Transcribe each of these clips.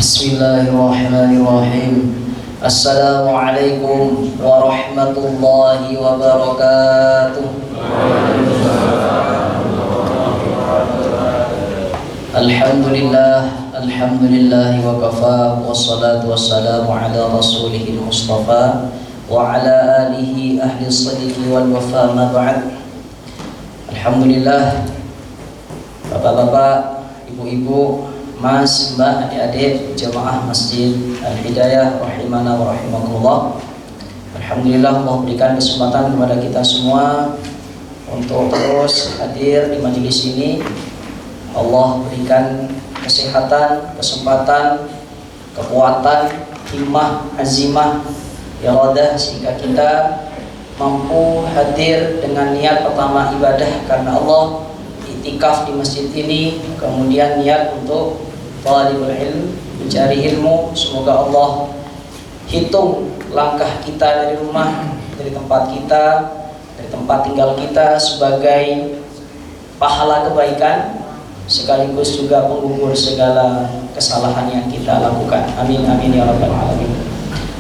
Bismillahirrahmanirrahim. Assalamualaikum warahmatullahi wabarakatuh. Alhamdulillah wa kafa, wassalatu wassalamu ala rasulihil mustafa wa ala alihi ahli sidqi wal wafa, ma ba'd. Alhamdulillah, bapak-bapak, ibu-ibu, mas, mbak, adik-adik, jemaah Masjid Al-Hidayah rahimana wa rahimakumullah. Alhamdulillah, Allah berikan kesempatan kepada kita semua untuk terus hadir di majelis ini. Allah berikan kesehatan, kesempatan, kekuatan, himmah, azimah, iradah, sehingga kita mampu hadir dengan niat pertama ibadah karena Allah, iktikaf di masjid ini, kemudian niat untuk talibul ilm, mencari ilmu. Semoga Allah hitung langkah kita dari rumah, dari tempat kita, dari tempat tinggal kita sebagai pahala kebaikan, sekaligus juga penggugur segala kesalahan yang kita lakukan. Amin amin ya rabbal alamin.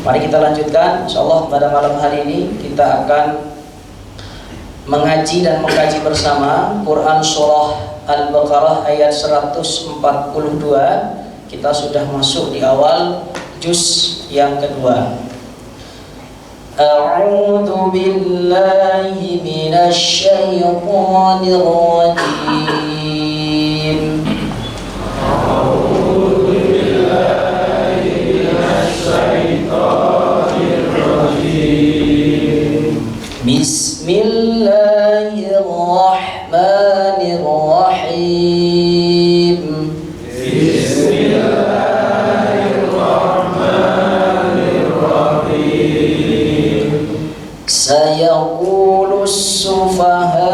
Mari kita lanjutkan. Insyaallah pada malam hari ini kita akan mengaji dan mengkaji bersama Quran Surah Al-Baqarah ayat 142. Kita sudah masuk di awal juz yang kedua. A'udzu billahi minasy syaithanir rajim. A'udzu billahi minasy syaithanir rajim. Bismillahirrahmanirrahim. Bismillahirrahmanirrahim. Sayaqulus sufaha'u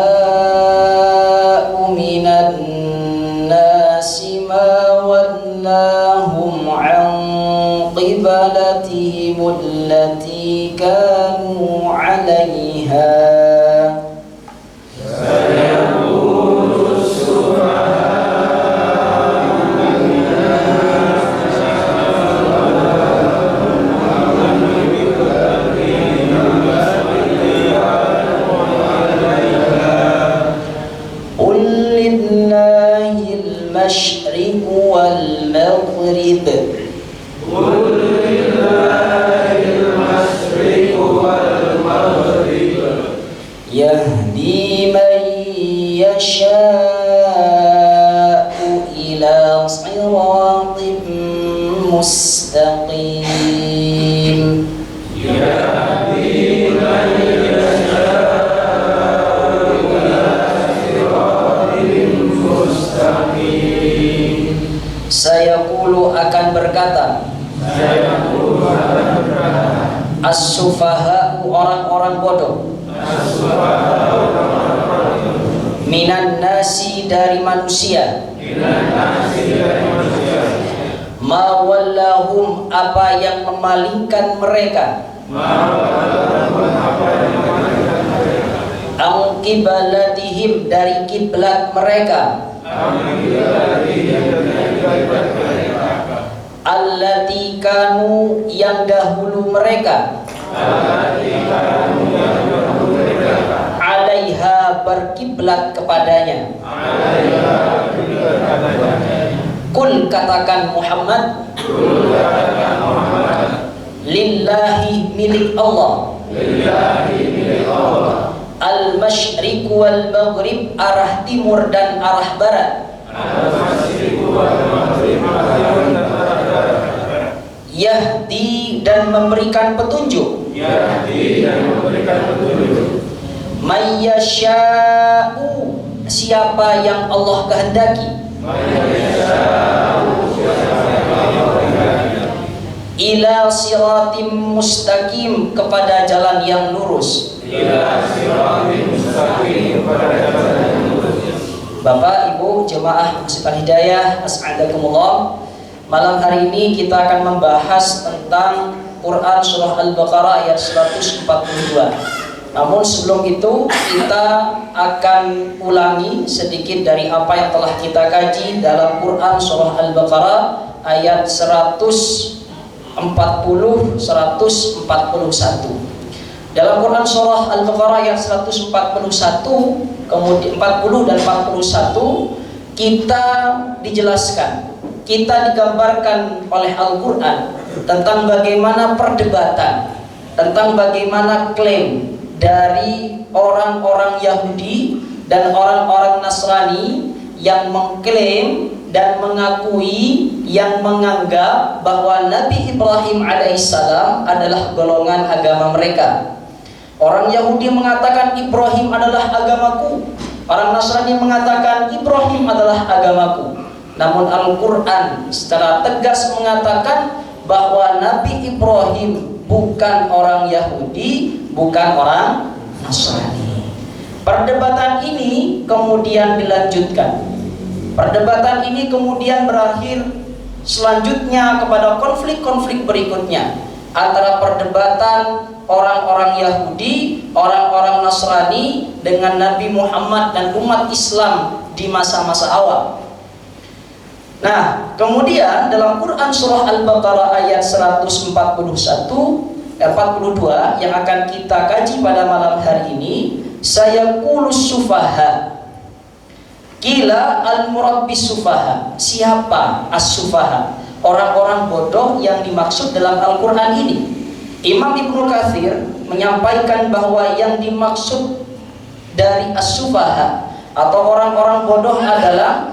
minan nasi ma wallahum 'an qiblatihim allati kanu 'alayha. المشرق والمغرب ولله المشرق والمغرب يهدي من يشاء إلى صراط مستقيم. Sayaqulu akan berkata, as-sufaha'u orang-orang bodoh, minan nasi dari manusia, ma wallahum apa yang memalingkan mereka, ang qiblatihim dari kiblat mereka, allati kanu yang dahulu mereka, alaiha berkiblat kepadanya. Kul katakan Muhammad, lillahi milik Allah, al-masyriq wal maghrib arah timur dan arah barat, yahdi dan memberikan petunjuk, mayyasha'u siapa yang Allah kehendaki, ila siratim mustaqim kepada jalan yang lurus. Bapak, Ibu, jemaah Masjid Al-Hidayah, as'adakumullah. Malam hari ini kita akan membahas tentang Quran Surah Al-Baqarah ayat 142. Namun sebelum itu kita akan ulangi sedikit dari apa yang telah kita kaji dalam Quran Surah Al-Baqarah ayat 140 141. Dalam Quran surah Al-Baqarah ayat 141 kemudian 40 dan 41 kita dijelaskan, kita digambarkan oleh Al-Quran tentang bagaimana perdebatan, tentang bagaimana klaim dari orang-orang Yahudi dan orang-orang Nasrani yang mengklaim dan mengakui, yang menganggap bahwa Nabi Ibrahim alaihissalam adalah golongan agama mereka. Orang Yahudi mengatakan Ibrahim adalah agamaku, orang Nasrani mengatakan Ibrahim adalah agamaku. Namun Al-Quran secara tegas mengatakan bahwa Nabi Ibrahim bukan orang Yahudi, bukan orang Nasrani. Perdebatan ini kemudian dilanjutkan. Perdebatan ini kemudian berakhir selanjutnya kepada konflik-konflik berikutnya antara perdebatan orang-orang Yahudi, orang-orang Nasrani dengan Nabi Muhammad dan umat Islam di masa-masa awal. Nah, kemudian dalam Quran surah Al-Baqarah ayat 142 yang akan kita kaji pada malam hari ini, sayaqulus sufaha. Qila al-murad bis sufaha. Siapa as-sufaha? Orang-orang bodoh yang dimaksud dalam Al-Quran ini. Imam Ibnu Katsir menyampaikan bahwa yang dimaksud dari as-sufaha atau orang-orang bodoh adalah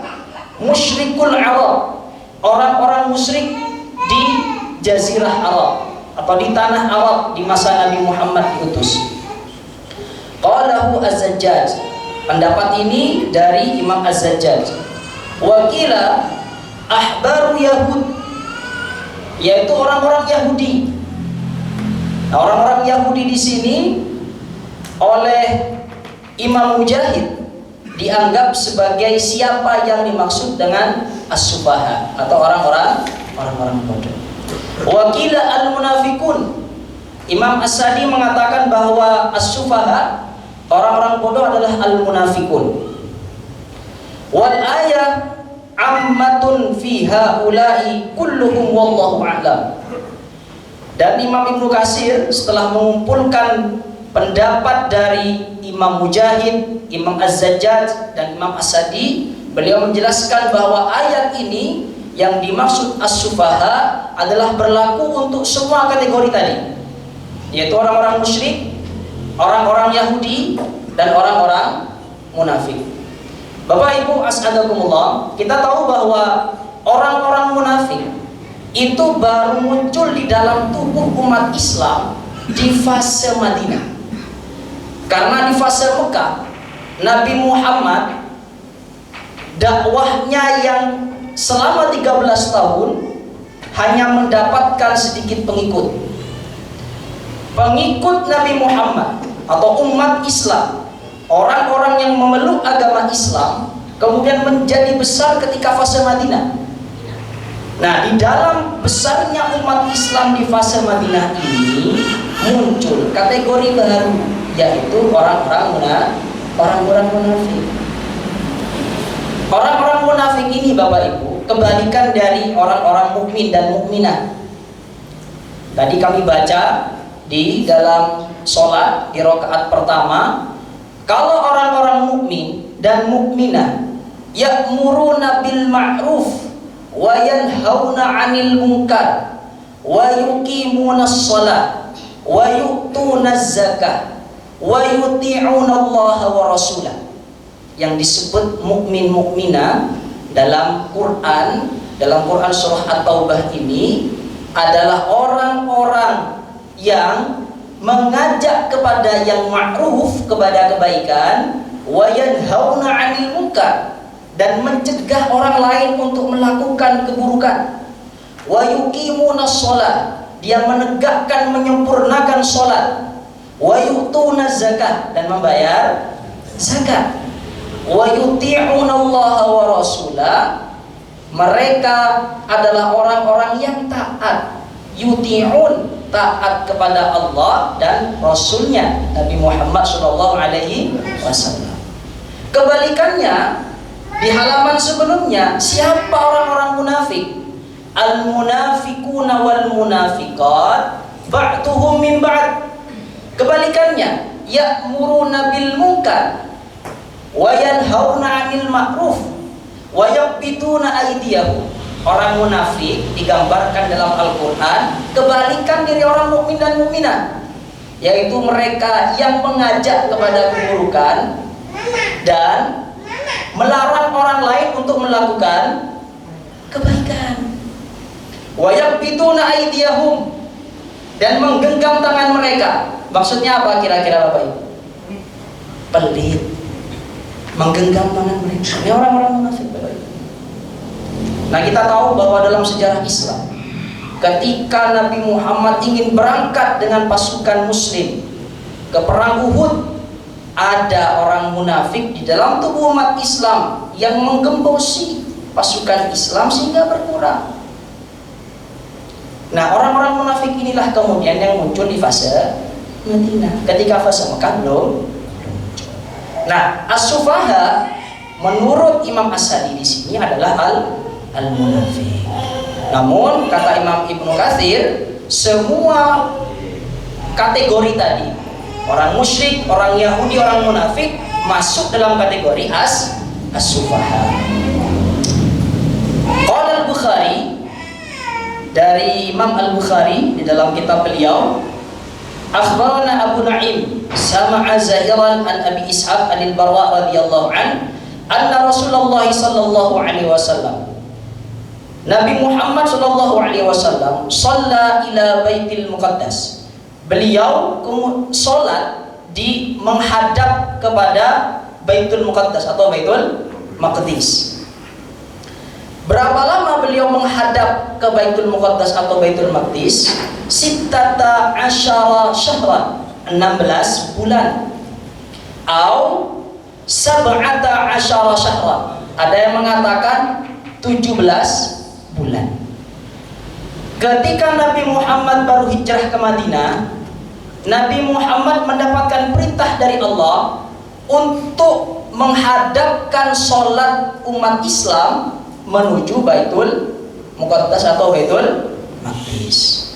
musyrikul Arab, orang-orang musyrik di Jazirah Arab atau di tanah Arab di masa Nabi Muhammad diutus. Qalahu Az-Zajjaj. Pendapat ini dari Imam Az-Zajjaj. Wakila ahbaru Yahud, yaitu orang-orang Yahudi. Nah, orang-orang Yahudi di sini oleh Imam Mujahid dianggap sebagai siapa yang dimaksud dengan as-sufaha atau orang-orang bodoh. Wakila al-munafikun. Imam As-Sadi mengatakan bahwa as-sufaha, orang-orang bodoh adalah al-munafikun. Wal ayat ammatun fi haula'i kulluhum wallahu a'lam. Dan Imam Ibnu Katsir setelah mengumpulkan pendapat dari Imam Mujahid, Imam Az-Zajjaj dan Imam As-Sadi, beliau menjelaskan bahwa ayat ini yang dimaksud as-sufaha adalah berlaku untuk semua kategori tadi, yaitu orang-orang musyrik, orang-orang Yahudi dan orang-orang munafik. Bapak Ibu as'adakumullah, kita tahu bahwa orang-orang munafik itu baru muncul di dalam tubuh umat Islam di fase Madinah. Karena di fase Mekah, Nabi Muhammad dakwahnya yang selama 13 tahun hanya mendapatkan sedikit pengikut. Pengikut Nabi Muhammad atau umat Islam, orang-orang yang memeluk agama Islam, kemudian menjadi besar ketika fase Madinah. Nah, di dalam besarnya umat Islam di fase Madinah ini muncul kategori baru, yaitu orang-orang munafik. Orang-orang munafik ini Bapak Ibu kebalikan dari orang-orang mukmin dan mukminah. Tadi kami baca di dalam sholat di rakaat pertama, kalau orang-orang mukmin dan mukminah ya'muruna bil ma'ruf wa yanhauna 'anil munkar wa yuqimunas shalah wa yu'tunaz zakah wa yuti'una Allah wa rasulah. Yang disebut mukmin mukminah dalam Quran surah At-Taubah ini adalah orang-orang yang mengajak kepada yang ma'ruf, kepada kebaikan, wa yanhauna 'anil munkar, dan mencegah orang lain untuk melakukan keburukan, wa yuqimunas shalah, dia menegakkan, menyempurnakan salat, wa yu'tunaz zakah, dan membayar zakat, wa yuti'una Allah wa rasulah, mereka adalah orang-orang yang taat, yuti'un, taat kepada Allah dan Rasulnya Nabi Muhammad SAW. Kebalikannya, di halaman sebelumnya, siapa orang-orang munafik? al-munafiquna wal munafiqat ba'duhum min ba'd. Kebalikannya, ya'muruna bil munkar wa yanhauna 'anil ma'ruf wa yaqbiduna aydiyahum. Orang munafik digambarkan dalam Al-Qur'an kebalikan dari orang mukmin dan mukminah, yaitu mereka yang mengajak kepada keburukan dan melarang orang lain untuk melakukan kebaikan. Wa yaqbiduna aydiyahum, dan menggenggam tangan mereka. Maksudnya apa kira-kira Bapak Ibu? Pelit. Menggenggam tangan mereka. Ini orang-orang munafik Bapak Ibu. Nah, kita tahu bahwa dalam sejarah Islam, ketika Nabi Muhammad ingin berangkat dengan pasukan muslim ke perang Uhud, ada orang munafik di dalam tubuh umat Islam yang menggembosi pasukan Islam sehingga berkurang. Nah, orang-orang munafik inilah kemudian yang muncul di fase Madinah. Ketika fase Mekah belum muncul. Nah, as-sufaha menurut Imam As-Sadi di sini adalah al-munafik. Namun kata Imam Ibnu Katsir, semua kategori tadi, orang musyrik, orang Yahudi, orang munafik, masuk dalam kategori as-sufaha. Qala al-Bukhari, dari Imam Al-Bukhari di dalam kitab beliau, akhbarana Abu Nu'aim sama'a Zahiran an Abi Ishaq anil Barwa radhiyallahu an anna Rasulullah sallallahu alaihi wasallam, Nabi Muhammad sallallahu alaihi wasallam shalla ila Baitul Muqaddas. Beliau salat di menghadap kepada Baitul Muqaddas atau Baitul Maqdis. Berapa lama beliau menghadap ke Baitul Muqaddas atau Baitul Maqdis? Sittata asyara syahran, 16 bulan. Au sab'ata asyara syahran. Ada yang mengatakan 17 bulan. Ketika Nabi Muhammad baru hijrah ke Madinah, Nabi Muhammad mendapatkan perintah dari Allah untuk menghadapkan sholat umat Islam menuju Baitul Muqaddas atau Baitul Maqdis.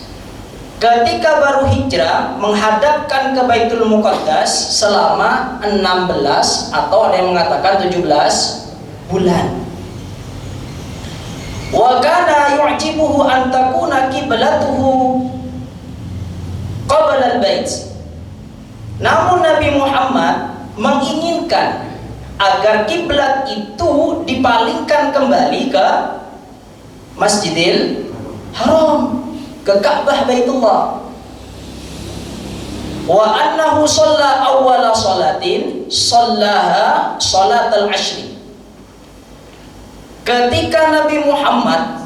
Ketika baru hijrah, menghadapkan ke Baitul Muqaddas selama 16 atau ada yang mengatakan 17 bulan. Wa kana yu'jibuhu an takuna qiblatuhu qabla al-bait. Namun Nabi Muhammad menginginkan agar kiblat itu dipalingkan kembali ke Masjidil Haram, ke Ka'bah Baitullah. Wa annahu shalla awwala salatin shallaha salatal ashri. Ketika Nabi Muhammad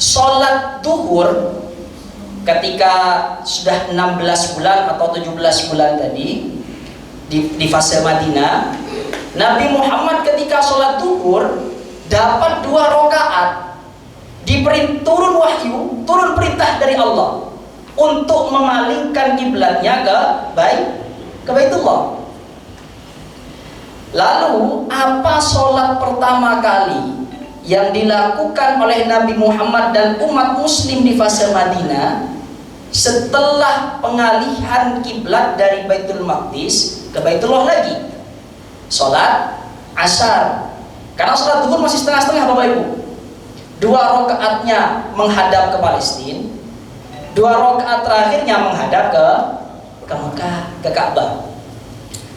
sholat duhur, ketika sudah 16 bulan atau 17 bulan tadi di fase Madinah, Nabi Muhammad ketika sholat duhur dapat 2 rakaat, turun wahyu, turun perintah dari Allah untuk memalingkan kiblatnya ke Baitullah. Lalu apa sholat pertama kali yang dilakukan oleh Nabi Muhammad dan umat muslim di fase Madinah setelah pengalihan kiblat dari Baitul Maqdis ke Baitullah lagi? Sholat asar. Karena sholat duhur masih setengah-setengah Bapak Ibu. 2 rakaatnya menghadap ke Palestina, 2 rakaat terakhirnya menghadap ke Mekah, ke Ka'bah.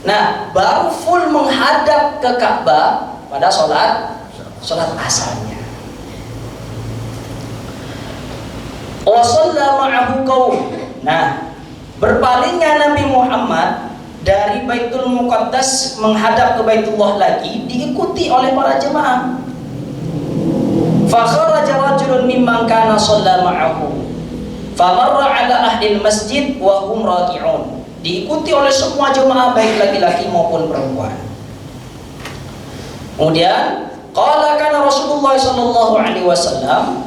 Nah, baru full menghadap ke Ka'bah pada sholat asarnya. Wa shalla ma'ahu qaum. Nah, berpalingnya Nabi Muhammad dari Baitul Muqaddas menghadap ke Baitullah lagi diikuti oleh para jemaah. Fa kharaja rajulun mimman kana shalla ma'ahu fa marra 'ala ahli masjid wa hum raki'un. Diikuti oleh semua jemaah baik laki-laki maupun perempuan. Kemudian qala kana Rasulullah sallallahu alaihi wasallam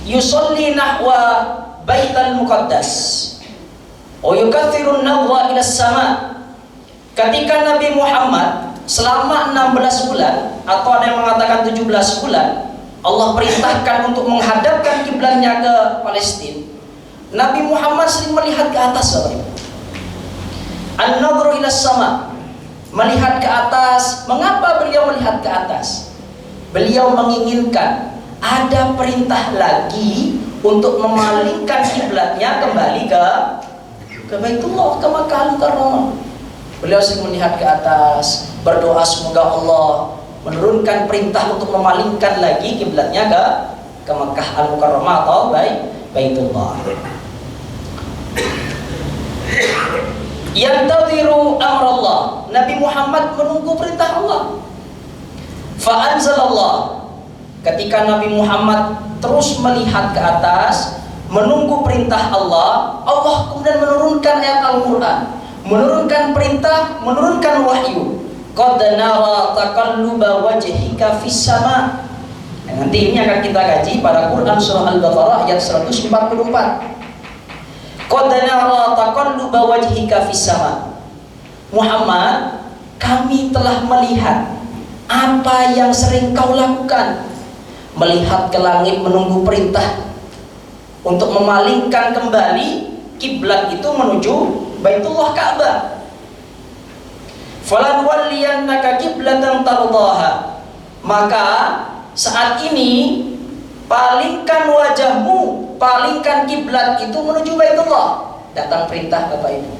yusalli nahwa Baitul Muqaddas wa yukaththirun nadhra ila as-sama'. Ketika Nabi Muhammad selama 16 bulan atau ada yang mengatakan 17 bulan Allah perintahkan untuk menghadapkan kiblatnya ke Palestina, Nabi Muhammad sering melihat ke atas, Bapak Ibu. An-nadhru ila sama, melihat ke atas. Mengapa beliau melihat ke atas? Beliau menginginkan ada perintah lagi untuk memalingkan kiblatnya kembali ke Baitullah, ke Makkah Mukarramah. Beliau sering melihat ke atas, berdoa semoga Allah menurunkan perintah untuk memalingkan lagi kiblatnya ke Makkah Al-Mukarramah atau Baitullah. Yantadhiru amrallah, Nabi Muhammad menunggu perintah Allah. Fa'anzalallah, ketika Nabi Muhammad terus melihat ke atas menunggu perintah Allah, Allah kemudian menurunkan ayat Al-Quran, menurunkan perintah, menurunkan wahyu. Qad nara taqalluba wajhika fis sama. Nanti ini akan kita kaji pada Quran surah Al-Baqarah ayat 144. Qad nara taqalluba wajhika fis sama. Muhammad, kami telah melihat apa yang sering kau lakukan. Melihat ke langit menunggu perintah untuk memalingkan kembali kiblat itu menuju Baitullah Ka'bah. Falan walliyannaka qiblatan tardaha, maka saat ini palingkan wajahmu, palingkan kiblat itu menuju Baitullah. Datang perintah Bapak Ibu.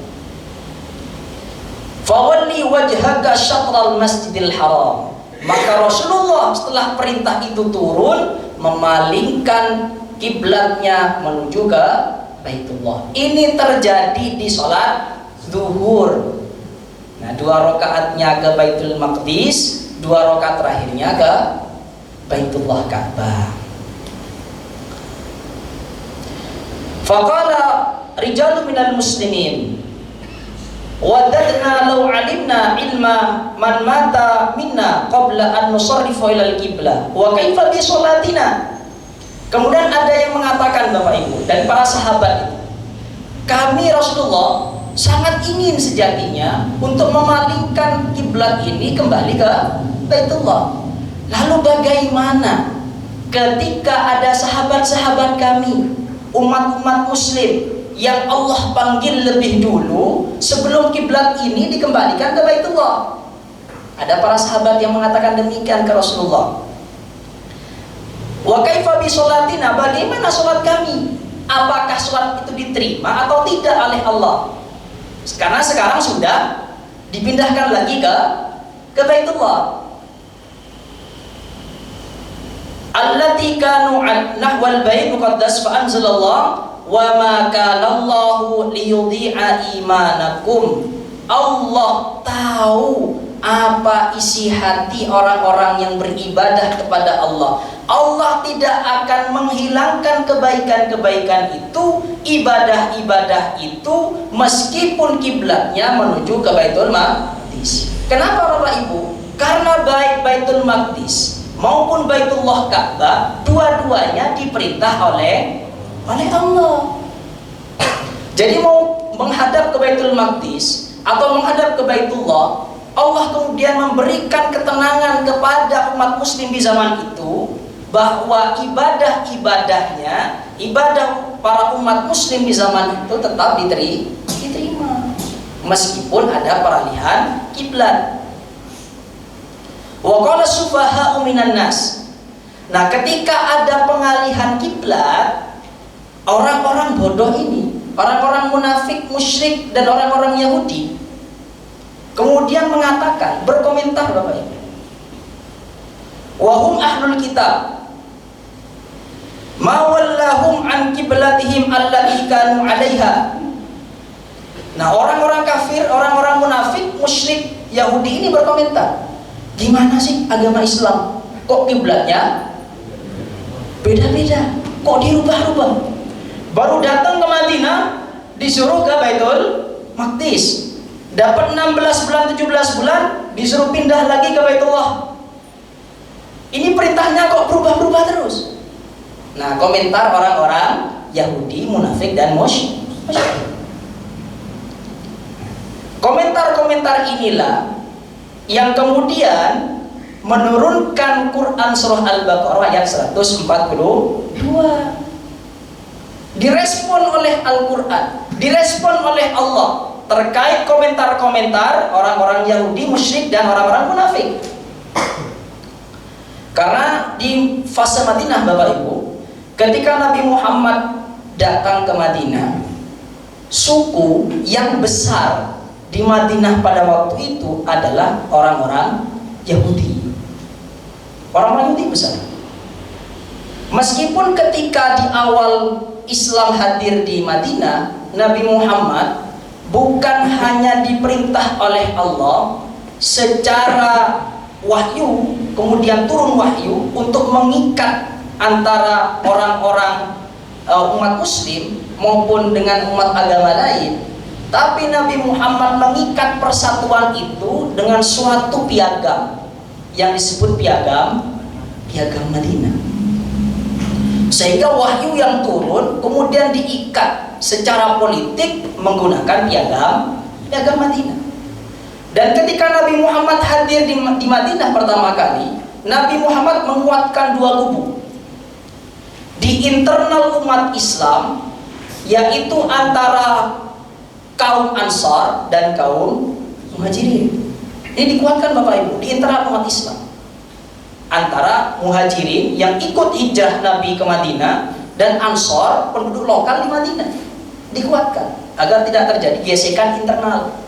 Fawalli wajhaka syatral masjidil haram, maka Rasulullah setelah perintah itu turun memalingkan kiblatnya menuju ke Baitullah. Ini terjadi di sholat zuhur. Nah, 2 rakaatnya ke Baitul Maqdis, 2 rakaat terakhirnya ke Baitullah Ka'bah. Faqala rijalu minal muslimin, wadadna law alimna ilma man mata minna qabla an nusarrifa ilal qiblah wa kaifa bi sholatina. Kemudian ada yang mengatakan, Bapak Ibu dan para sahabat itu, kami Rasulullah sangat ingin sejatinya untuk memalingkan kiblat ini kembali ke Baitullah. Lalu bagaimana ketika ada sahabat-sahabat kami, umat-umat muslim yang Allah panggil lebih dulu sebelum kiblat ini dikembalikan ke Baitullah? Ada para sahabat yang mengatakan demikian ke Rasulullah. Wa kaifa bi sholatina, bagaimana sholat kami? Apakah sholat itu diterima atau tidak oleh Allah? Karena sekarang sudah dipindahkan lagi ke Baitullah. Allati kanu nahwal bait muqaddas fa anzalallah wa ma kana Allahu liyudhi'a imanakum. Allah tahu apa isi hati orang-orang yang beribadah kepada Allah. Allah tidak akan menghilangkan kebaikan-kebaikan itu, ibadah-ibadah itu, meskipun kiblatnya menuju ke Baitul Maqdis. Kenapa Bapak Ibu? Karena baik Baitul Maqdis maupun Baitullah Ka'bah, dua-duanya diperintah oleh Allah. Jadi mau menghadap ke Baitul Maqdis atau menghadap ke Baitullah, Allah kemudian memberikan ketenangan kepada umat muslim di zaman itu bahwa ibadah-ibadahnya, ibadah para umat muslim di zaman itu tetap diterima meskipun ada peralihan kiblat. Wa qala sufaha'u minan nas. Nah, ketika ada pengalihan kiblat, orang-orang bodoh ini, orang-orang munafik, musyrik dan orang-orang Yahudi kemudian mengatakan, berkomentar Bapak Ibu, wahum ahlul kitab ma wallahum an qiblatihim allati kanu 'alaiha. Nah, orang-orang kafir, orang-orang munafik, musyrik Yahudi ini berkomentar, gimana sih agama Islam kok kiblatnya beda-beda, kok dirubah-rubah? Baru datang ke Madinah disuruh ke Baitul Maqdis, dapat 16 bulan 17 bulan disuruh pindah lagi ke Baitullah. Ini perintahnya kok berubah-berubah terus. Nah, komentar orang-orang Yahudi, munafik dan musyrik. Komentar-komentar inilah yang kemudian menurunkan Quran surah Al-Baqarah ayat 142. Direspon oleh Al-Quran, direspon oleh Allah terkait komentar-komentar orang-orang Yahudi musyrik dan orang-orang munafik. Karena di fase Madinah Bapak Ibu, ketika Nabi Muhammad datang ke Madinah, suku yang besar di Madinah pada waktu itu adalah orang-orang Yahudi. Orang-orang Yahudi besar. Meskipun ketika di awal Islam hadir di Madinah, Nabi Muhammad bukan hanya diperintah oleh Allah secara wahyu, kemudian turun wahyu untuk mengikat antara orang-orang umat muslim maupun dengan umat agama lain, tapi Nabi Muhammad mengikat persatuan itu dengan suatu piagam yang disebut piagam Madinah. Sehingga wahyu yang turun kemudian diikat secara politik menggunakan piagam Madinah. Dan ketika Nabi Muhammad hadir di Madinah pertama kali, Nabi Muhammad menguatkan dua kubu di internal umat Islam, yaitu antara kaum Ansar dan kaum Muhajirin. Ini dikuatkan Bapak Ibu di internal umat Islam, antara Muhajirin yang ikut hijrah Nabi ke Madinah dan Ansar penduduk lokal di Madinah, dikuatkan agar tidak terjadi gesekan internal.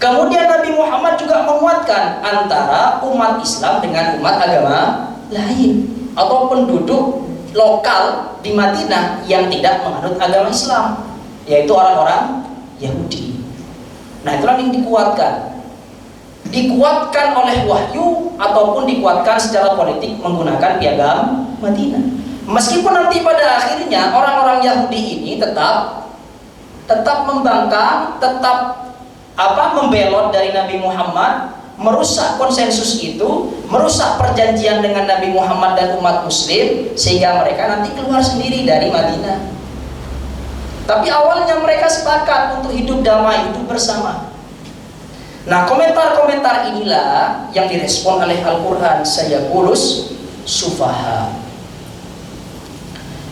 Kemudian Nabi Muhammad juga menguatkan antara umat Islam dengan umat agama lain atau penduduk lokal di Madinah yang tidak menganut agama Islam, yaitu orang-orang Yahudi. Nah, itulah yang dikuatkan oleh wahyu ataupun dikuatkan secara politik menggunakan piagam Madinah. Meskipun nanti pada akhirnya orang-orang Yahudi ini tetap membangkang, tetap membelot dari Nabi Muhammad, merusak konsensus itu, merusak perjanjian dengan Nabi Muhammad dan umat muslim, sehingga mereka nanti keluar sendiri dari Madinah. Tapi awalnya mereka sepakat untuk hidup damai, hidup bersama. Nah, komentar-komentar inilah yang direspon oleh Al-Quran, sayaqulus sufaha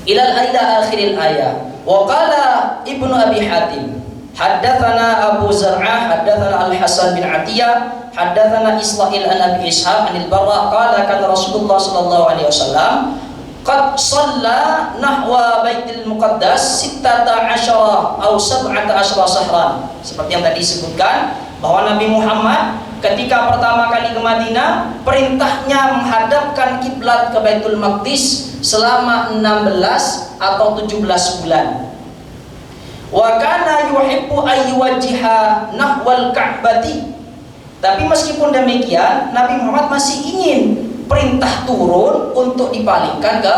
ilal akhiril ayat. Wa qala Ibnu Abi Hatim haddatsana Abu Zar'ah haddatsana Al-Hasan bin Atiyah haddatsana Ismail an Abi Ishaq anil Barra qala kana Rasulullah sallallahu alaihi wasallam qad shalla nahwa Baitul Muqaddas 16 atau 17 sahran. Seperti yang tadi disebutkan bahwa Nabi Muhammad ketika pertama kali ke Madinah, perintahnya menghadapkan kiblat ke Baitul Maqdis selama 16 atau 17 bulan. Wa kana yuhibbu ayyuwajjiha nahwal Ka'bati. Tapi meskipun demikian, Nabi Muhammad masih ingin perintah turun untuk dipalingkan ke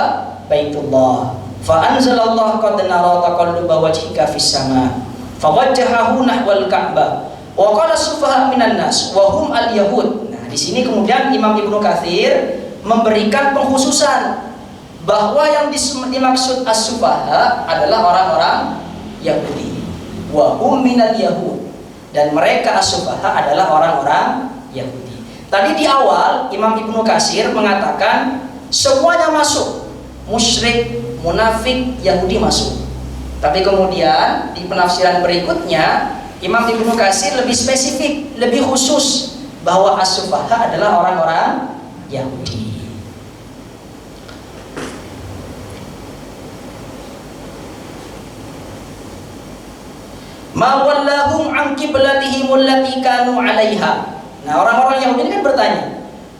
Baitullah. Fa anzalallahu qad nara taqalluba wajhika fis sama fa wajjahahu nahwal Ka'bah. Wa qala sufaha minan nas wa hum al-yahud. Nah, di sini kemudian Imam Ibnu Katsir memberikan pengkhususan bahwa yang dimaksud as-sufaha adalah orang-orang Yahudi. Wa hum minal yahud, dan mereka as-sufaha adalah orang-orang Yahudi. Tadi di awal Imam Ibnu Katsir mengatakan semuanya masuk, musyrik, munafik, Yahudi masuk. Tapi kemudian di penafsiran berikutnya Imam Ibnu Katsir lebih spesifik, lebih khusus bahwa as-sufaha adalah orang-orang Yahudi. Ma wallahum an qiblatihim allati kanu 'alaiha. Nah, orang-orang Yahudi ini kan bertanya,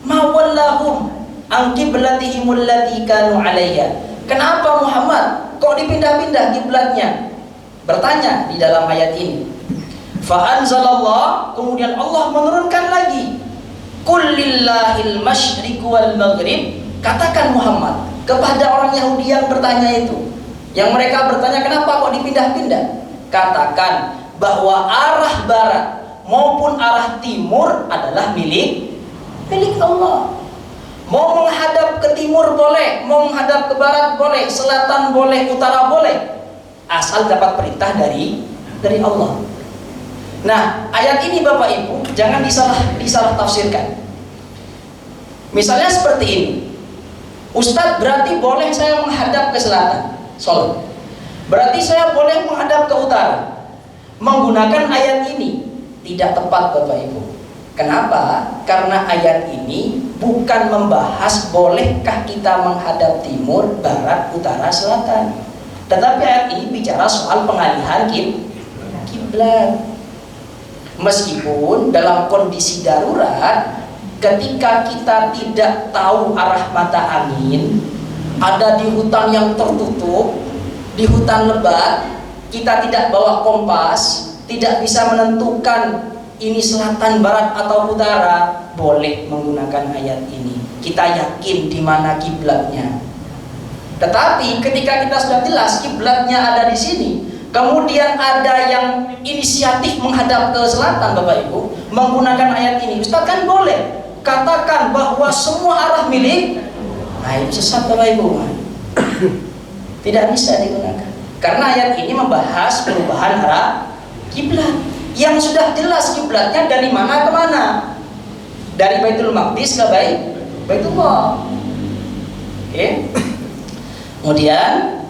ma wallahum an qiblatihim allati kanu 'alaiha. Kenapa Muhammad kok dipindah-pindah kiblatnya? Bertanya di dalam ayat ini. Fa anzalallah, kemudian Allah menurunkan lagi, qul lillahil masyriq wal maghrib. Katakan Muhammad kepada orang Yahudi yang bertanya itu, yang mereka bertanya kenapa kok dipindah-pindah, katakan bahwa arah barat maupun arah timur adalah milik Allah. Mau menghadap ke timur boleh, mau menghadap ke barat boleh, selatan boleh, utara boleh, asal dapat perintah dari Allah. Nah, ayat ini Bapak Ibu jangan disalah tafsirkan. Misalnya seperti ini, Ustadz, berarti boleh saya menghadap ke selatan sholat, berarti saya boleh menghadap ke utara menggunakan ayat ini? Tidak tepat Bapak Ibu. Kenapa? Karena ayat ini bukan membahas bolehkah kita menghadap timur, barat, utara, selatan, tetapi ayat ini bicara soal pengalihan kiblat. Meskipun dalam kondisi darurat, ketika kita tidak tahu arah mata angin, ada di hutan yang tertutup, di hutan lebat, kita tidak bawa kompas, tidak bisa menentukan ini selatan, barat, atau utara, boleh menggunakan ayat ini. Kita yakin di mana kiblatnya. Tetapi ketika kita sudah jelas kiblatnya ada di sini, kemudian ada yang inisiatif menghadap ke selatan, Bapak Ibu, menggunakan ayat ini, Ustaz, kan boleh katakan bahwa semua arah milik. Nah, itu sesat Bapak Ibu. Tidak bisa digunakan. Karena ayat ini membahas perubahan arah kiblat. Yang sudah jelas kiblatnya dari mana ke mana. Dari Baitul Maqdis ke Baitullah. Oke. Kemudian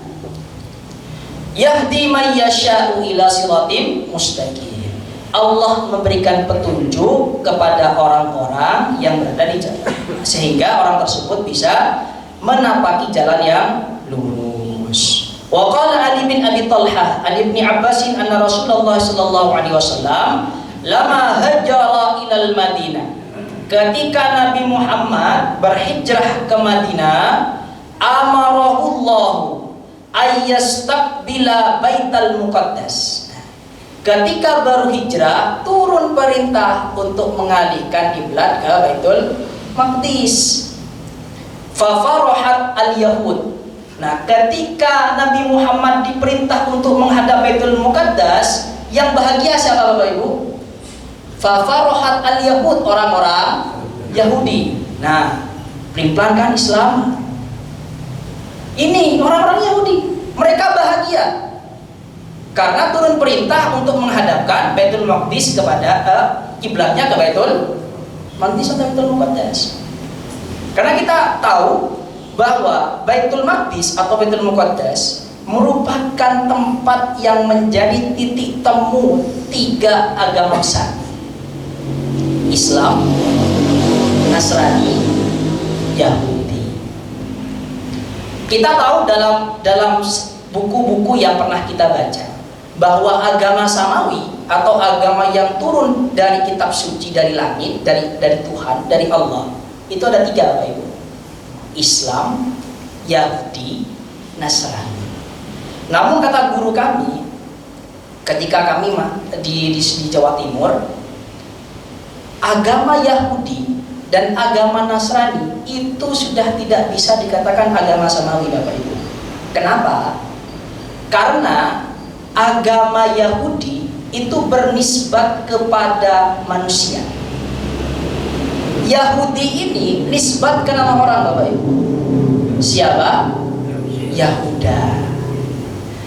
yahdi may yasha'u ila siratim mustaqim. Allah memberikan petunjuk kepada orang-orang yang berada di jalan, sehingga orang tersebut bisa menapaki jalan yang lurus. Wa qala Ali bin Abi Talhah an Ibnu Abbasin anna Rasulullah sallallahu alaihi wasallam lama hajara ilal Madinah. Ketika Nabi Muhammad berhijrah ke Madinah, amarahullahu ayyastaqbila Baitul Muqaddas. Ketika baru hijrah, turun perintah untuk mengalihkan kiblat ke Baitul Maqdis. Fa farahat al-yahud. Nah, ketika Nabi Muhammad diperintah untuk menghadap Baitul Muqaddas, yang bahagia siapa Bapak Ibu? Fa farahat al-yahud, orang-orang Yahudi. Nah, pelin-pelan kan Islam. Ini orang-orang Yahudi, mereka bahagia karena turun perintah untuk menghadapkan Baitul Maqdis kepada kiblatnya ke Baitul Maqdis atau Baitul Muqaddas. Karena kita tahu bahwa Baitul Maqdis atau Baitul Muqaddas merupakan tempat yang menjadi titik temu tiga agama besar: Islam, Nasrani, Yahudi. Kita tahu dalam buku-buku yang pernah kita baca bahwa agama samawi atau agama yang turun dari kitab suci dari langit, dari Tuhan, dari Allah, itu ada tiga Bapak Ibu: Islam, Yahudi, Nasrani. Namun kata guru kami ketika kami di Jawa Timur, agama Yahudi dan agama Nasrani itu sudah tidak bisa dikatakan agama samawi Bapak Ibu. Kenapa? Karena agama Yahudi itu bernisbat kepada manusia. Yahudi ini nisbat ke nama orang Bapak Ibu. Siapa? Yahuda.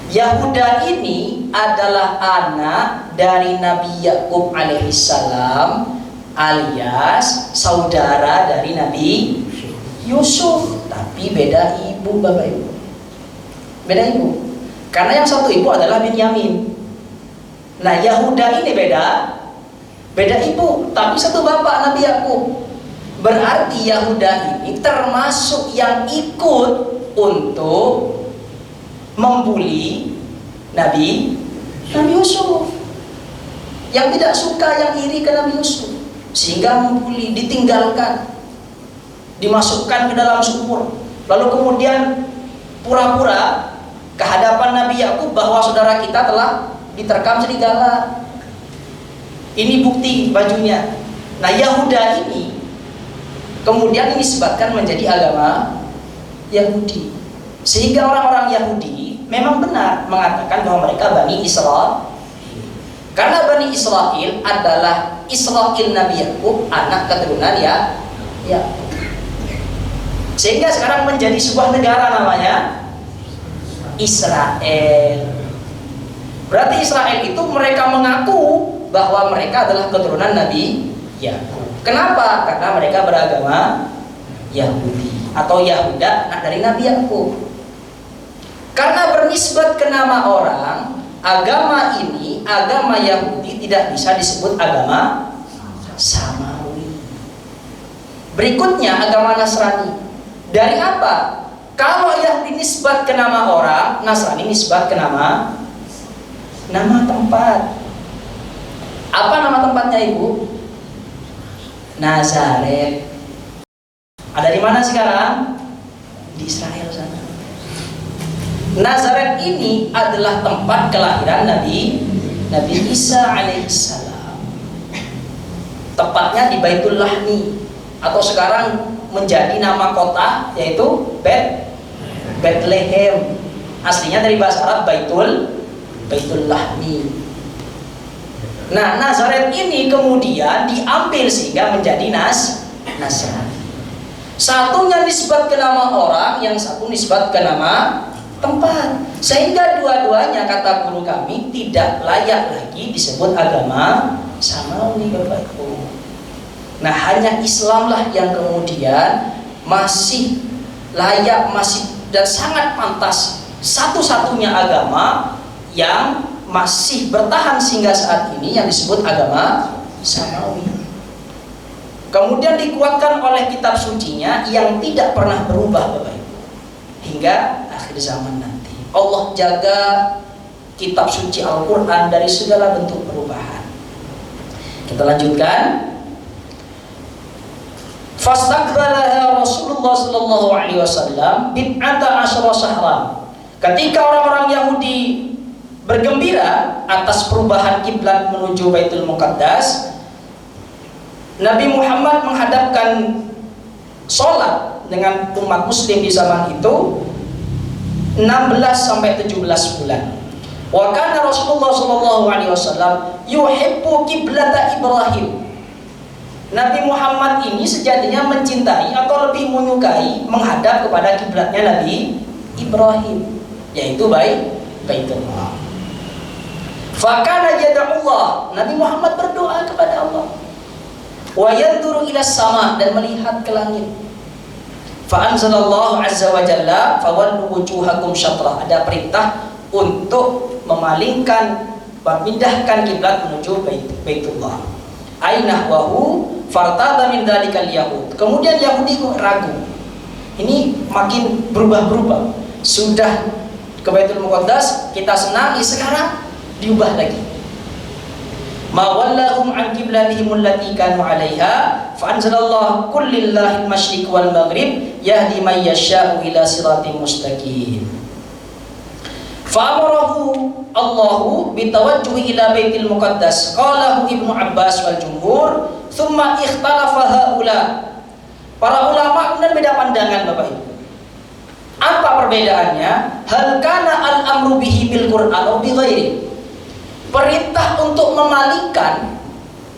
Yahuda ini adalah anak dari Nabi Yakub alaihissalam, alias saudara dari Nabi Yusuf, tapi beda ibu Bapak Ibu. Beda ibu. Karena yang satu ibu adalah Binyamin. Nah, Yahuda ini beda ibu, tapi satu bapak, Nabi Yakub. Berarti Yahuda ini termasuk yang ikut untuk membuli Nabi Yusuf, yang tidak suka, yang iri ke Nabi Yusuf, sehingga membuli, ditinggalkan, dimasukkan ke dalam sumur, lalu kemudian pura-pura ke hadapan Nabi Yakub bahwa saudara kita telah diterkam serigala. Ini bukti bajunya. Nah, Yahuda ini kemudian disebutkan menjadi agama Yahudi, sehingga orang-orang Yahudi memang benar mengatakan bahwa mereka Bani Israel, karena Bani Israel adalah Israel Nabi Yakub, anak keturunan ya. Sehingga sekarang menjadi sebuah negara namanya Israel. Berarti Israel itu mereka mengaku bahwa mereka adalah keturunan Nabi Yakub. Kenapa? Karena mereka beragama Yahudi atau Yahuda, anak dari Nabi Yakub. Karena bernisbat ke nama orang, agama ini, agama Yahudi tidak bisa disebut agama Samawi. Berikutnya agama Nasrani. Dari apa? Kalau Yahudi nisbat ke nama orang, Nasrani nisbat ke nama tempat. Apa nama tempatnya Ibu? Nazaret. Ada di mana sekarang? Di Israel sana. Nazaret ini adalah tempat kelahiran Nabi Isa alaihissalam. Tepatnya di Baitul Lahmi, atau sekarang menjadi nama kota, yaitu Bethlehem. Aslinya dari bahasa Arab Baitul Lahmi. Nah, Nazaret ini kemudian diambil sehingga menjadi Nasrani. Satunya nisbat ke nama orang, yang satu nisbat ke nama tempat. Sehingga dua-duanya, kata guru kami, tidak layak lagi disebut agama Samawi, Bapak Ibu. Nah, hanya Islamlah yang kemudian masih layak, masih dan sangat pantas, satu-satunya agama yang masih bertahan sehingga saat ini yang disebut agama Samawi. Kemudian dikuatkan oleh kitab sucinya yang tidak pernah berubah, Bapak Ibu, hingga akhir zaman nanti. Allah jaga kitab suci Al-Quran dari segala bentuk perubahan. Kita lanjutkan. Fastaqbalaha Rasulullah sallallahu alaihi wasallam bid'ata asyara syahran. Ketika orang-orang Yahudi bergembira atas perubahan kiblat menuju Baitul Muqaddas, Nabi Muhammad menghadapkan sholat dengan umat muslim di zaman itu 16 sampai 17 bulan. Wa kana Rasulullah sallallahu alaihi wasallam yuhibbu qiblata Ibrahim. Nabi Muhammad ini sejatinya mencintai atau lebih menyukai menghadap kepada kiblatnya Nabi Ibrahim, yaitu Baitullah. Fakana yad'ullah, Nabi Muhammad berdoa kepada Allah. Wa yanzuru ila sama, dan melihat ke langit. Fa anzalallahu azza wa jalla fawallu wujuhakum syatrah. Ada perintah untuk memalingkan, memindahkan kiblat menuju Baitullah. Aina wahu fartada min dalikal yahud. Kemudian Yahudi ragu. Ini makin berubah-berubah. Sudah ke Baitul Muqaddas kita senangi, sekarang diubah lagi. Ma wallahum an qiblatihim allati kanu 'alaiha fa anzalallahu qul lillahil masyriq wal maghrib yahdi may yasha'u ila siratin mustaqim. Fa amarahu Allahu bitawajjuhi ila Baitil Muqaddas. Qalahu Ibnu Abbas wal jumhur, thumma ikhtalafa haula. Para ulama kemudian beda pandangan, Bapak Ibu. Apa perbedaannya? Hal kana al-amru bihi bil Qur'an atau bi ghairi? Perintah untuk memalingkan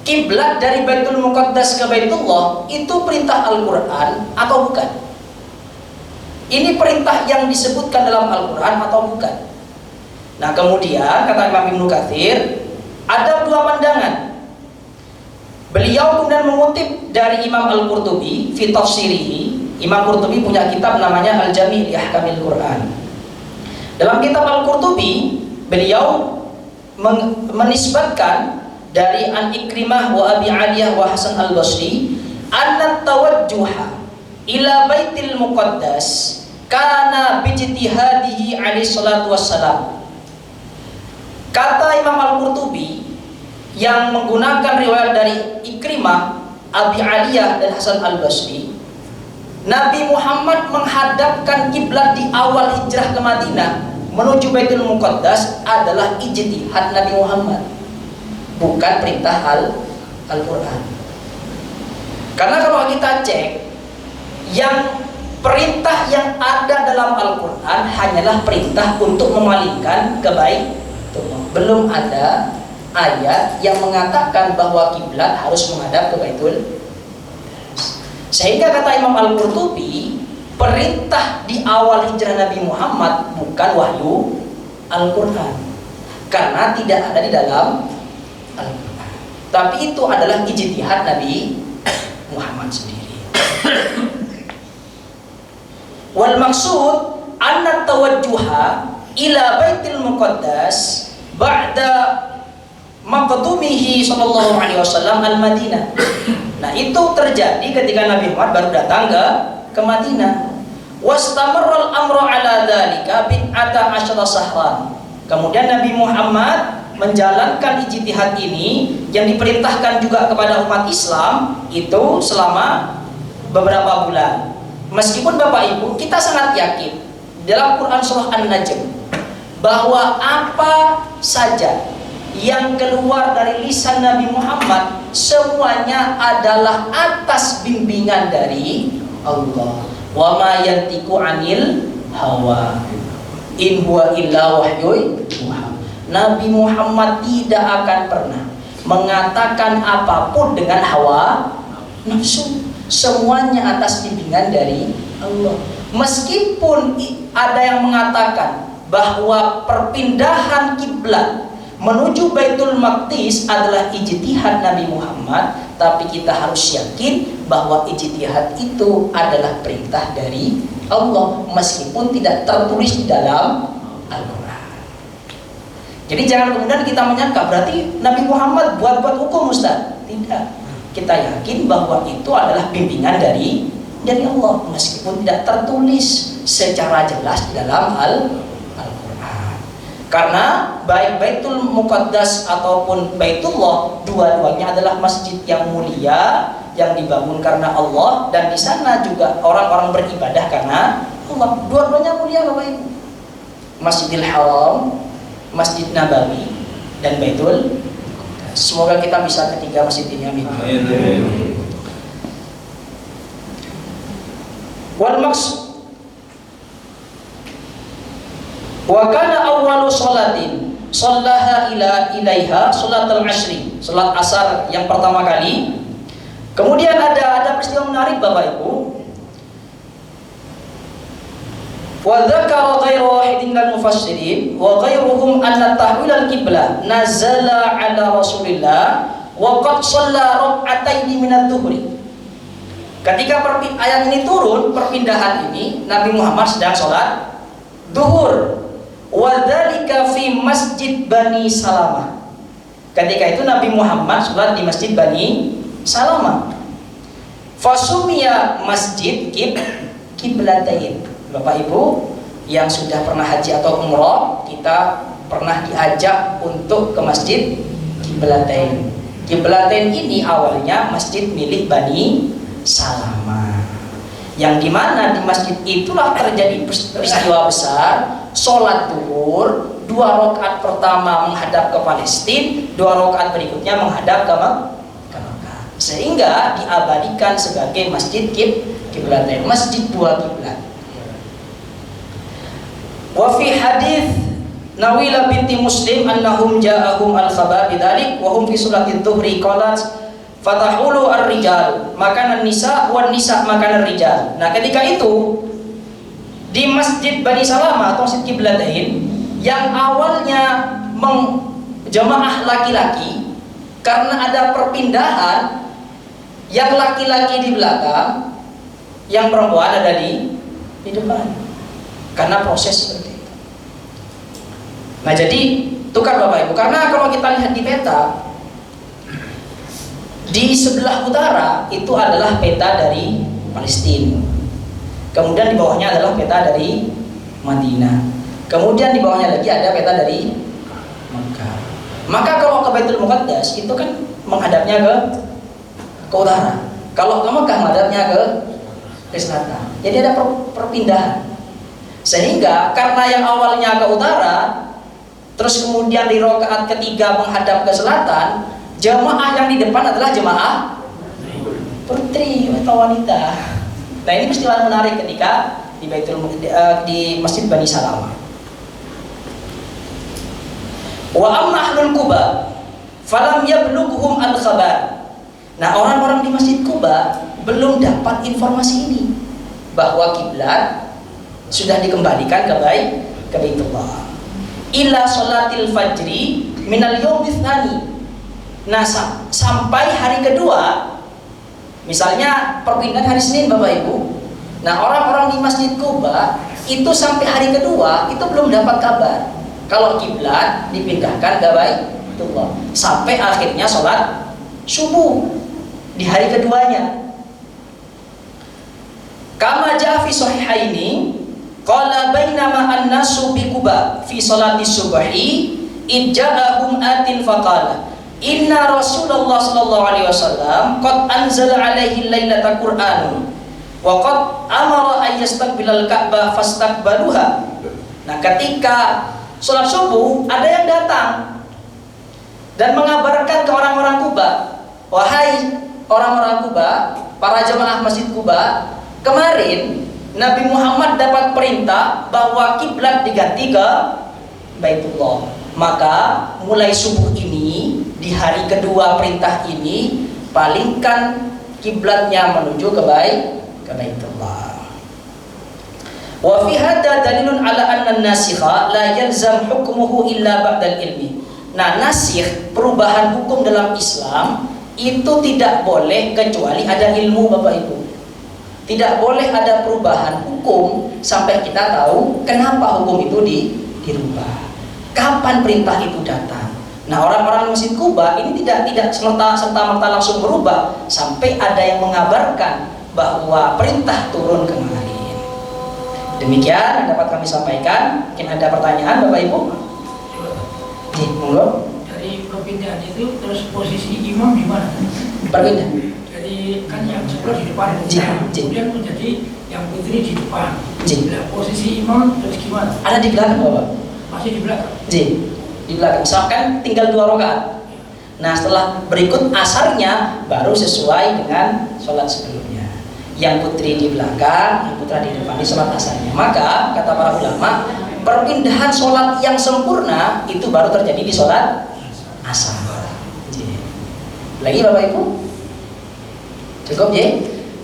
kiblat dari Baitul Muqaddas ke Baitullah itu perintah Al-Qur'an atau bukan? Ini perintah yang disebutkan dalam Al-Qur'an atau bukan? Nah, kemudian kata Imam Ibnu Katsir, ada dua pandangan. Beliau kemudian mengutip dari Imam Al-Qurtubi fi tafsirihi. Imam Qurtubi punya kitab namanya Al-Jami' li Ahkamil Qur'an. Dalam kitab Al-Qurtubi, beliau menisbatkan dari An Ikrimah wa Abi Aliyah wa Hasan Al-Basri, anna tawajjuha ila Baitil Muqaddas kana bijtihadihi alaihi salatu wassalam. Kata Imam Al-Qurtubi yang menggunakan riwayat dari Ikrimah, Abi Aliyah dan Hasan Al-Basri, Nabi Muhammad menghadapkan kiblat di awal hijrah ke Madinah menuju Baitul Muqaddas adalah ijtihad Nabi Muhammad, bukan perintah Al-Quran. Karena kalau kita cek, yang perintah yang ada dalam Al-Quran hanyalah perintah untuk memalingkan kebaikan. Belum ada ayat yang mengatakan bahwa kiblat harus menghadap ke Baitul. Sehingga kata Imam Al-Qurtubi, perintah di awal hijrah Nabi Muhammad bukan wahyu Al-Quran, karena tidak ada di dalam Al-Quran. Tapi itu adalah ijtihad Nabi Muhammad sendiri. Wal maksud anna tawajjuha ila Baitul Muqaddas ba'da maqdumihi sallallahu alaihi wasallam al-Madinah. Nah, itu terjadi ketika Nabi Muhammad baru datang ke Madinah. Wastamarral amru ala dzalika bid'ata asyara sahran. Kemudian Nabi Muhammad menjalankan ijtihad ini yang diperintahkan juga kepada umat Islam itu selama beberapa bulan. Meskipun Bapak Ibu, kita sangat yakin dalam Quran surah An-Najm bahwa apa saja yang keluar dari lisan Nabi Muhammad semuanya adalah atas bimbingan dari Allah. Wa ma yantiqu 'anil hawa in huwa illa wahyun yuha. Nabi Muhammad tidak akan pernah mengatakan apapun dengan hawa nafsu. Semuanya atas bimbingan dari Allah. Meskipun ada yang mengatakan bahwa perpindahan kiblat menuju Baitul Maqdis adalah ijtihad Nabi Muhammad, tapi kita harus yakin bahwa ijtihad itu adalah perintah dari Allah meskipun tidak tertulis di dalam Al-Quran. Jadi jangan kemudian kita menyangka berarti Nabi Muhammad buat-buat hukum, Ustaz. Tidak. Kita yakin bahwa itu adalah bimbingan dari Allah meskipun tidak tertulis secara jelas di dalam Al-Quran. Karena baik Baitul Muqaddas ataupun Baitullah, dua-duanya adalah masjid yang mulia yang dibangun karena Allah, dan di sana juga orang-orang beribadah karena Allah. Dua-duanya mulia Bapak Ibu. Masjidil Haram, Masjid Nabawi, dan Baitul. Semoga kita bisa ketiga masjid ini, amin. Wal maksud wa kana awwalu sholatin shallaha ilaiha sholatul ashri, salat asar yang pertama kali. Kemudian ada peristiwa menarik Bapak Ibu. Wa dzakara ghairu wahidin minal mufassirin wa ghairuhum anna tahwil al-qiblah nazala ala Rasulillah wa qad shalla rak'ataini min adh-dhuhri. Ketika ayat ini turun, perpindahan ini Nabi Muhammad sedang sholat duhur. Wa dzalika fi Masjid Bani Salamah. Ketika itu Nabi Muhammad sholat di Masjid Bani Salamah. Fasumiya masjid kiblatain. Bapak Ibu yang sudah pernah haji atau umroh, kita pernah diajak untuk ke Masjid Kiblatain. Kiblatain ini awalnya masjid milik Bani Salamah, yang dimana di masjid itulah terjadi peristiwa besar sholat duhur. 2 rakaat pertama menghadap ke Palestina, 2 rakaat berikutnya menghadap ke Mekah, sehingga diabadikan sebagai Masjid Kiblatain, masjid 2 kiblat. Wa fi hadits Nawila binti Muslim annahum ja'ahum al-khabar bidzalik wa hum fi sholatid dhuhri qalat fatahulu ar-rijal makanan nisa wan nisa makanan rijal. Nah, ketika itu di Masjid Bani Salamah atau Masjid Kiblatain yang awalnya jamaah laki-laki, karena ada perpindahan yang laki-laki di belakang, yang perempuan ada di depan, karena proses seperti itu. Nah, jadi tukar Bapak Ibu, karena kalau kita lihat di peta, di sebelah utara itu adalah peta dari Palestina, kemudian di bawahnya adalah peta dari Madinah, kemudian di bawahnya lagi ada peta dari Mekah. Maka kalau ke Baitul Muqaddas itu kan menghadapnya ke utara, kalau ke Mekah menghadapnya ke selatan. Jadi ada perpindahan, sehingga karena yang awalnya ke utara terus kemudian di rakaat ketiga menghadap ke selatan, jamaah yang di depan adalah jamaah putri atau wanita. Nah, ini peristiwa menarik ketika di Masjid Bani Salamah. Wa amma ahlul Quba falam yablughuhum al-khabar. Nah, orang-orang di Masjid Quba belum dapat informasi ini bahwa kiblat sudah dikembalikan ke Baitullah. Ila sholatil fajri minal yaumits tsani. Nah, sampai hari kedua, misalnya perpindahan hari Senin Bapak Ibu, Nah, orang-orang di Masjid Quba itu sampai hari kedua itu belum dapat kabar kalau kiblat dipindahkan ke Baitullah, sampai akhirnya sholat subuh di hari keduanya. Kama jaa fi sahihaini qala bainama an-nasu bi Quba fi sholati subhi ijja'ahum atin faqala inna Rasulullah sallallahu alaihi wasallam qad anzala alaihi lailata Qur'anun wa qad amara ay yastaqbilal Ka'bah fastaqbaluha. Nah, ketika sholat subuh ada yang datang dan mengabarkan ke orang-orang Quba, wahai orang-orang Quba, para jemaah Masjid Quba, kemarin Nabi Muhammad dapat perintah bahwa kiblat diganti ke Baitullah. Maka mulai subuh ini, di hari kedua perintah ini, palingkan kiblatnya menuju ke Baitullah. Wa fi hadza dalilun ala anna an-nasikha la yalzam hukmuhu illa ba'dal ilmi. Nah, nasikh, perubahan hukum dalam Islam itu tidak boleh kecuali ada ilmu, Bapak Ibu. Tidak boleh ada perubahan hukum sampai kita tahu kenapa hukum itu dirubah. Kapan perintah itu datang? Nah, orang-orang Masjid Quba ini tidak serta-merta langsung berubah sampai ada yang mengabarkan bahwa perintah turun kemarin. Demikian yang dapat kami sampaikan. Mungkin ada pertanyaan, Bapak Ibu? Nih, monggo. Dari perpindahan itu terus posisi imam di mana? Perpindah. Jadi kan yang sebelah di depan, kemudian menjadi yang putri di depan. Nah, posisi imam terus gimana? Ada di belakang, Bapak. Masih di belakang. Di belakang. Misalkan tinggal 2 rakaat. Nah, setelah berikut asarnya baru sesuai dengan sholat sebelumnya. Yang putri di belakang, yang putra di depan, di sholat asarnya. Maka kata para ulama, perpindahan sholat yang sempurna itu baru terjadi di sholat asar. Lagi Bapak Ibu? Cukup ya?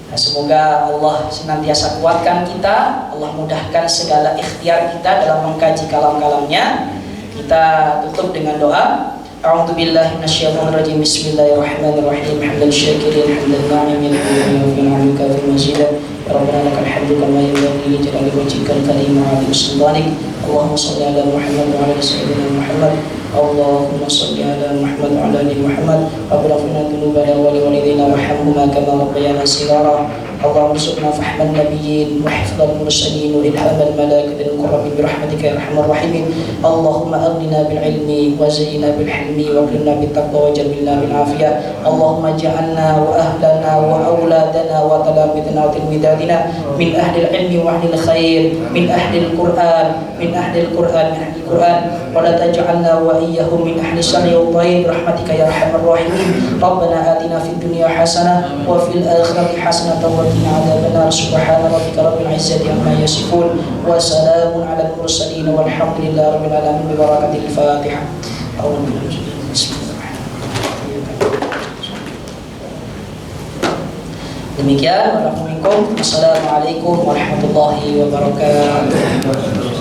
Nah, semoga Allah senantiasa kuatkan kita, Allah mudahkan segala ikhtiar kita dalam mengkaji kalam-kalamnya. Kita tutup dengan doa. A'udzu billahi minasyaitonir rajim. Bismillahirrahmanirrahim. Hamdan syakirin hamdan na'imin wa minka fi mazidan. Rabbana lakal hamdu kama yanbaghi li jalali wajhikal karim wa 'azimi sultanik. Allahumma shalli ala Muhammad wa ala sayyidina Muhammad. Allahumma shalli ala Muhammad wa ala ali Muhammad. Rabbana ighfir lana dhunubana wa li walidayna warhamhuma kama rabbayana shighara. اللهم ارزقنا فهم النبيين وحفظ المرسلين والهام الملائكة المقربين برحمتك يا ارحم الراحمين. اللهم اغننا بالعلم وزينا بالحلم واكرمنا بالتقوى وجملنا بالعافية. اللهم اجعلنا واهلنا واولادنا وتلاميذنا وتلميذاتنا من اهل العلم واهل الخير، من اهل القرآن، من اهل القرآن، من اهل القرآن، ولا تجعلنا واياهم من اهل الشر والطيب برحمتك يا ارحم الراحمين. ربنا آتنا في الدنيا حسنة وفي الآخرة حسنة وقنا عذاب النار. سبحان ربك رب العزة عما يصفون وسلام على المرسلين والحمد لله رب العالمين ببركة الفاتحة. Demikian, wassalamualaikum warahmatullahi wabarakatuh.